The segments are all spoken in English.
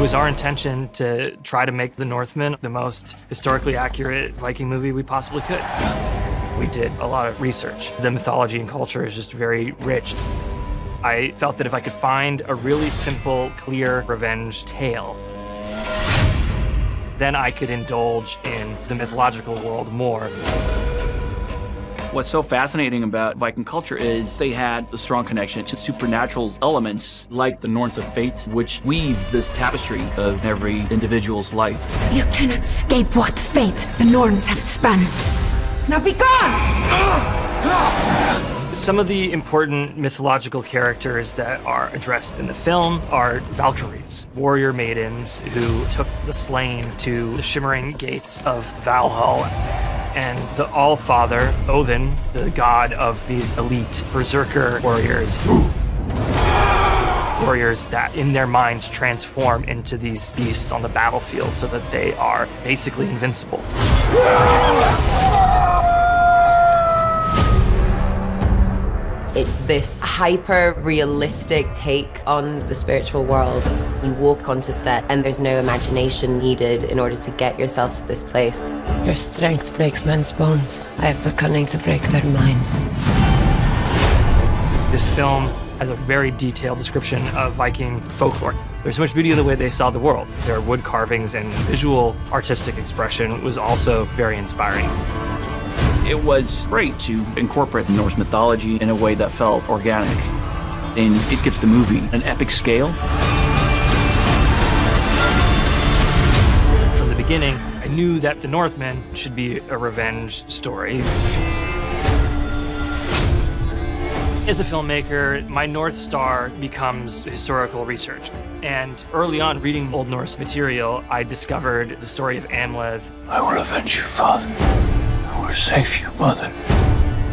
was our intention to try to make The Northman the most historically accurate Viking movie we possibly could. We did a lot of research. The mythology and culture is just very rich. I felt that if I could find a really simple, clear revenge tale, then I could indulge in the mythological world more. What's so fascinating about Viking culture is they had a strong connection to supernatural elements like the Norns of Fate, which weave this tapestry of every individual's life. You cannot escape what fate the Norns have spun. Now be gone! Some of the important mythological characters that are addressed in the film are Valkyries, warrior maidens who took the slain to the shimmering gates of Valhall. And the All-Father, Odin, the god of these elite berserker warriors. Warriors that, in their minds, transform into these beasts on the battlefield so that they are basically invincible. It's this hyper-realistic take on the spiritual world. You walk onto set and there's no imagination needed in order to get yourself to this place. Your strength breaks men's bones. I have the cunning to break their minds. This film has a very detailed description of Viking folklore. There's so much beauty in the way they saw the world. Their wood carvings and visual artistic expression was also very inspiring. It was great to incorporate Norse mythology in a way that felt organic. And it gives the movie an epic scale. From the beginning, I knew that The Northman should be a revenge story. As a filmmaker, my North Star becomes historical research. And early on, reading Old Norse material, I discovered the story of Amleth. I will avenge your father. I will save your mother.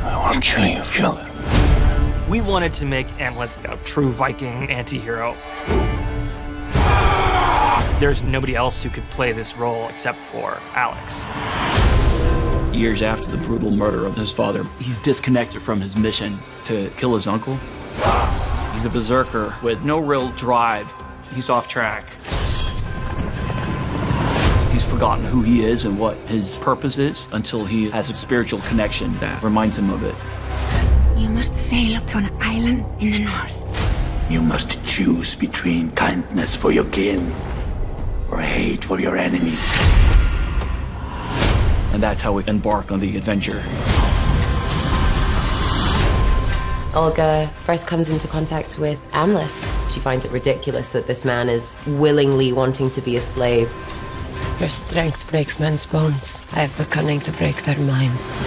I will kill you, Fjölnir. We wanted to make Amleth a true Viking anti-hero. There's nobody else who could play this role except for Alex. Years after the brutal murder of his father, he's disconnected from his mission to kill his uncle. He's a berserker with no real drive. He's off track. He's forgotten who he is and what his purpose is until he has a spiritual connection that reminds him of it. You must sail to an island in the north. You must choose between kindness for your kin or hate for your enemies. And that's how we embark on the adventure. Olga first comes into contact with Amleth. She finds it ridiculous that this man is willingly wanting to be a slave. Your strength breaks men's bones. I have the cunning to break their minds.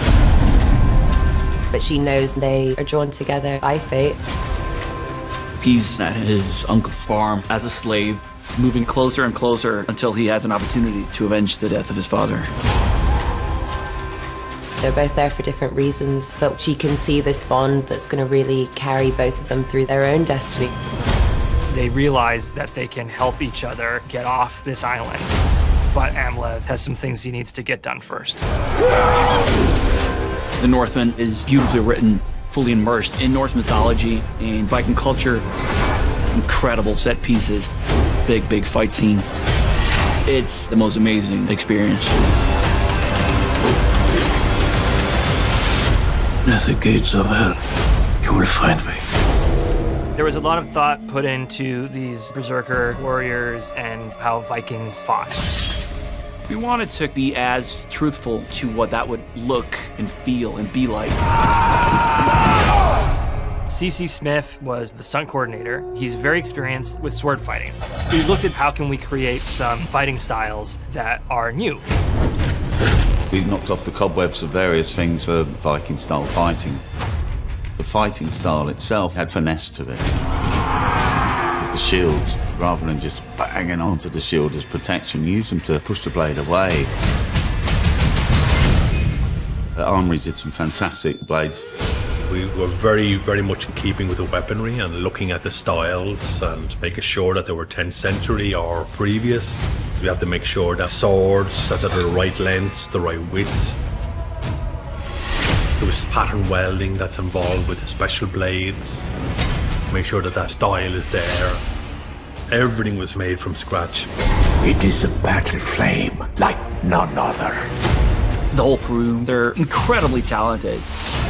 But she knows they are drawn together by fate. He's at his uncle's farm as a slave, moving closer and closer until he has an opportunity to avenge the death of his father. They're both there for different reasons, but she can see this bond that's going to really carry both of them through their own destiny. They realize that they can help each other get off this island, but Amleth has some things he needs to get done first. The Northman is beautifully written, fully immersed in Norse mythology and Viking culture. Incredible set pieces, big fight scenes. It's the most amazing experience. At the gates of hell, you will find me. There was a lot of thought put into these berserker warriors and how Vikings fought. We wanted to be as truthful to what that would look and feel and be like. C.C. Smith was the stunt coordinator. He's very experienced with sword fighting. We looked at how can we create some fighting styles that are new. We knocked off the cobwebs of various things for Viking-style fighting. The fighting style itself had finesse to it. With the shields, rather than just banging onto the shield as protection, use them to push the blade away. The armories did some fantastic blades. We were very much in keeping with the weaponry and looking at the styles and making sure that they were 10th century or previous. We have to make sure that swords are the right lengths, the right widths. There was pattern welding that's involved with the special blades. Make sure that that style is there. Everything was made from scratch. It is a battle flame like none other. The whole crew, they're incredibly talented.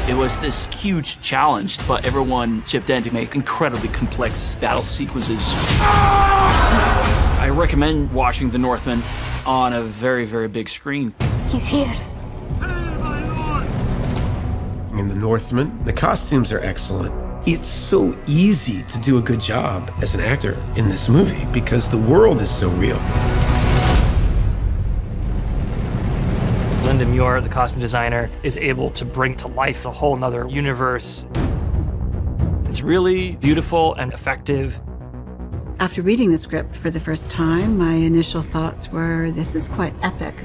It was this huge challenge, but everyone chipped in to make incredibly complex battle sequences. I recommend watching The Northman on a very, very big screen. He's here. In The Northman, the costumes are excellent. It's so easy to do a good job as an actor in this movie because the world is so real. Linda Muir, the costume designer, is able to bring to life a whole nother universe. It's really beautiful and effective. After reading the script for the first time, my initial thoughts were, this is quite epic.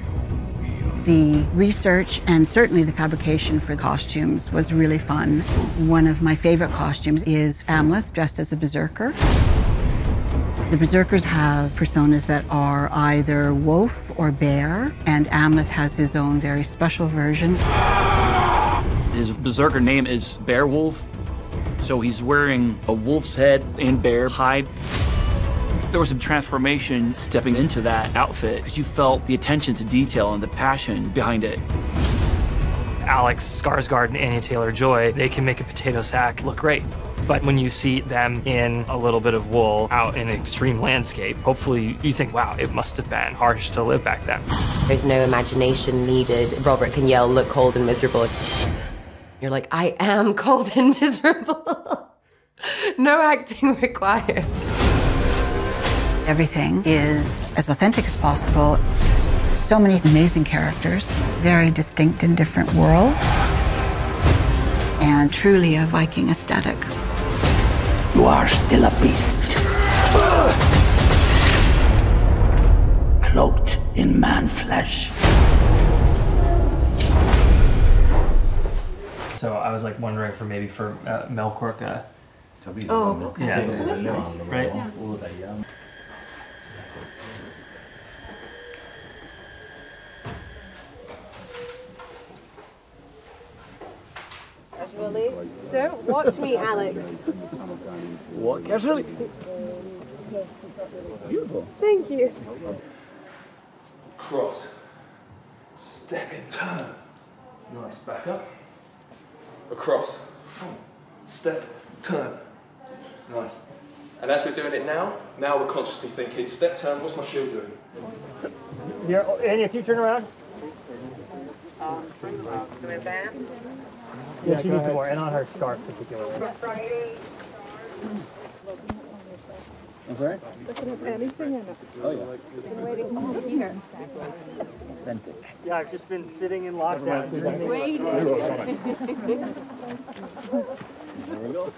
The research and certainly the fabrication for costumes was really fun. One of my favorite costumes is Amleth dressed as a berserker. The berserkers have personas that are either wolf or bear, and Amleth has his own very special version. His berserker name is Beowulf, so he's wearing a wolf's head and bear hide. There was some transformation stepping into that outfit because you felt the attention to detail and the passion behind it. Alex Skarsgård and Anya Taylor-Joy, they can make a potato sack look great. But when you see them in a little bit of wool out in an extreme landscape, hopefully you think, wow, it must have been harsh to live back then. There's no imagination needed. Robert can yell, look cold and miserable. You're like, I am cold and miserable. No acting required. Everything is as authentic as possible. So many amazing characters, very distinct in different worlds, and truly a Viking aesthetic. You are still a beast. Cloaked in man flesh. So I was like wondering for maybe for Melkorka. Oh, okay. Yeah, that's nice. Right? Yeah. Casually. Don't watch me, Alex. What? Casually? Beautiful. Thank you. Cross. Step in, turn. Nice. Back up. Across. Step, turn. Nice. And as we're doing it now we're consciously thinking, step, turn, what's my shield doing? Anya, if you turn around. Yeah, she needs more, and on her scarf particularly. I'm sorry? Anything in it. Oh, yeah. Been waiting all year. Authentic. Yeah, I've just been sitting in lockdown. Just waiting. There we go.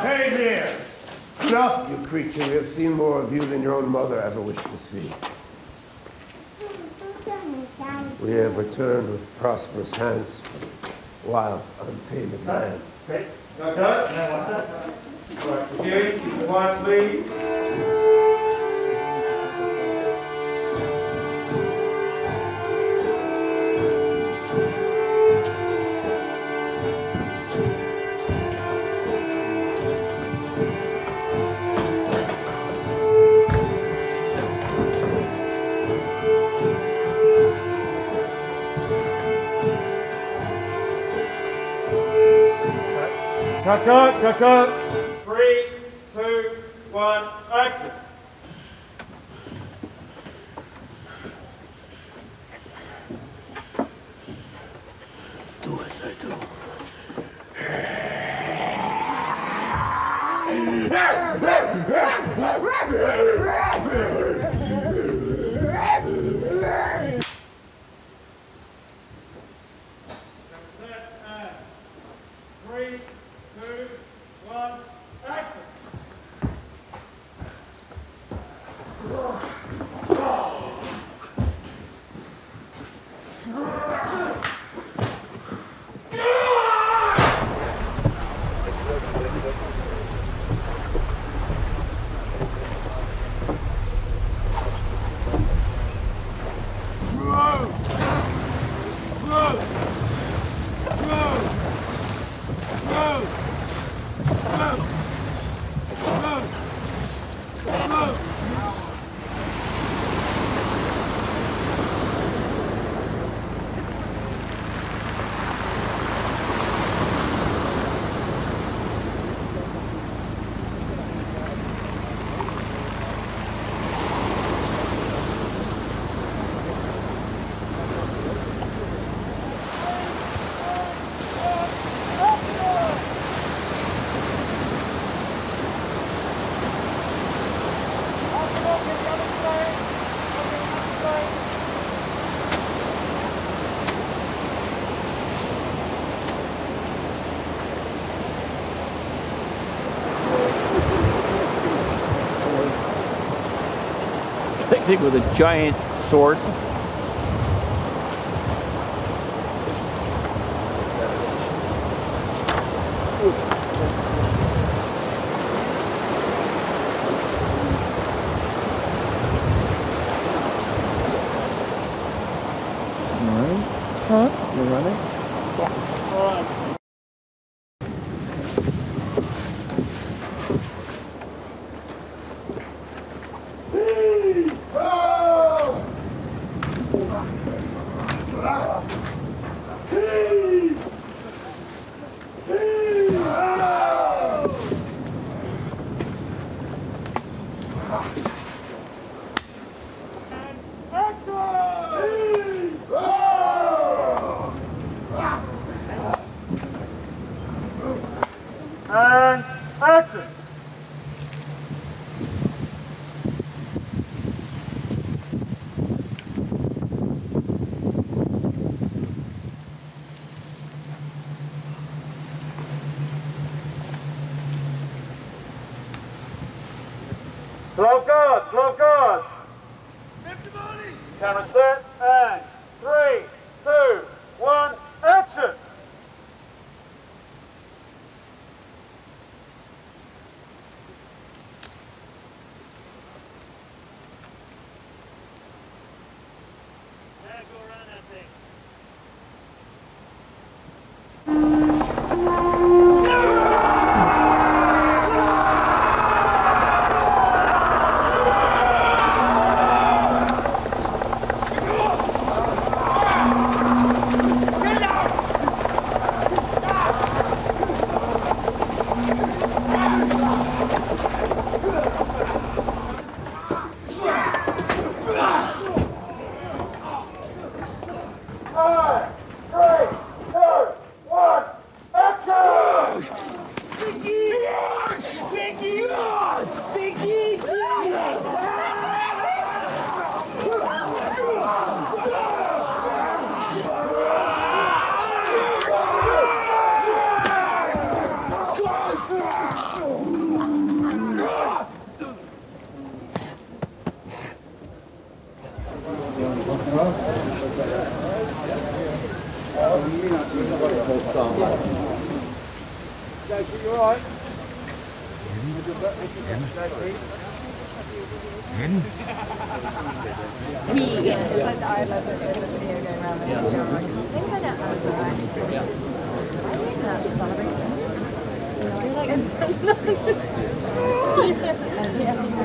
Heimir! Enough, you creature. We have seen more of you than your own mother ever wished to see. We have returned with prosperous hands, wild, untamed lands. Okay, got that? Right, again, keep it quiet, please. Cut. 3, 2, 1, action. Do as I do. picnic with a giant sword. You're running? Yeah. All right. And action! Slow guard, slow guard. Camera set, and 3, 2, 1, action!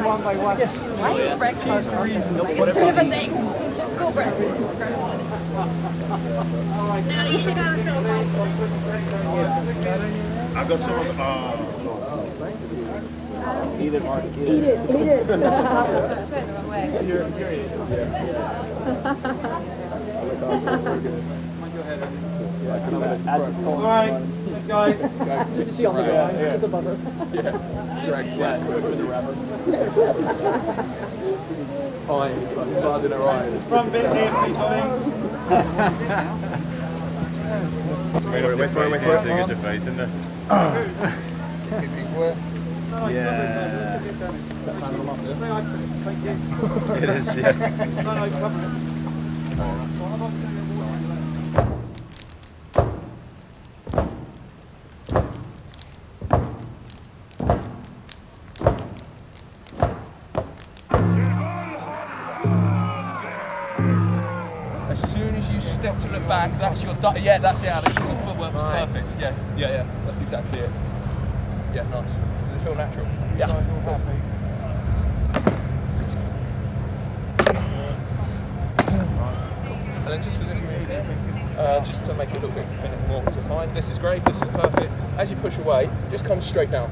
One by one. Yes. Why are you breakfast? Two different things. Let's go breakfast. I've got some of Eat it, Mark. Eat it. The wrong way. Alright, guys. Just the other guy. Just the bummer. Fine, blood in her eyes. Front bit here, please, Ollie. Wait for it. So you get your face in there. Yeah. Is that fan them up there? It is, yeah. As soon as you step to the back, that's your yeah, that's it, Alex. Your footwork was perfect. Yeah, that's exactly it. Yeah, nice. Does it feel natural? Yeah. And then just for this move here, just to make it look a bit more defined. This is great, this is perfect. As you push away, just come straight down.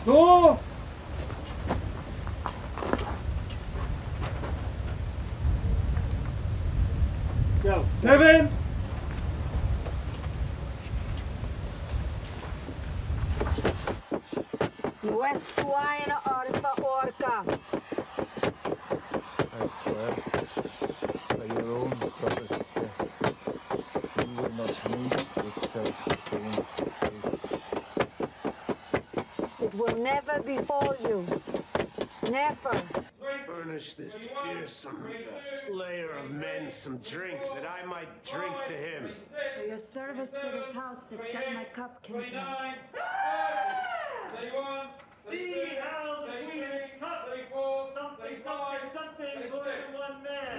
Go! Go. Kevin! Westwine orca. I swear, by your own purpose, you will not meet this self-fulfilling fate. It will never befall you. Never. Furnish this fearsome slayer of men some drink, that I might drink to him. For your service to this house, accept my cup, kinsman. 31, see how the Queen's cup equals something, something, something, good one man.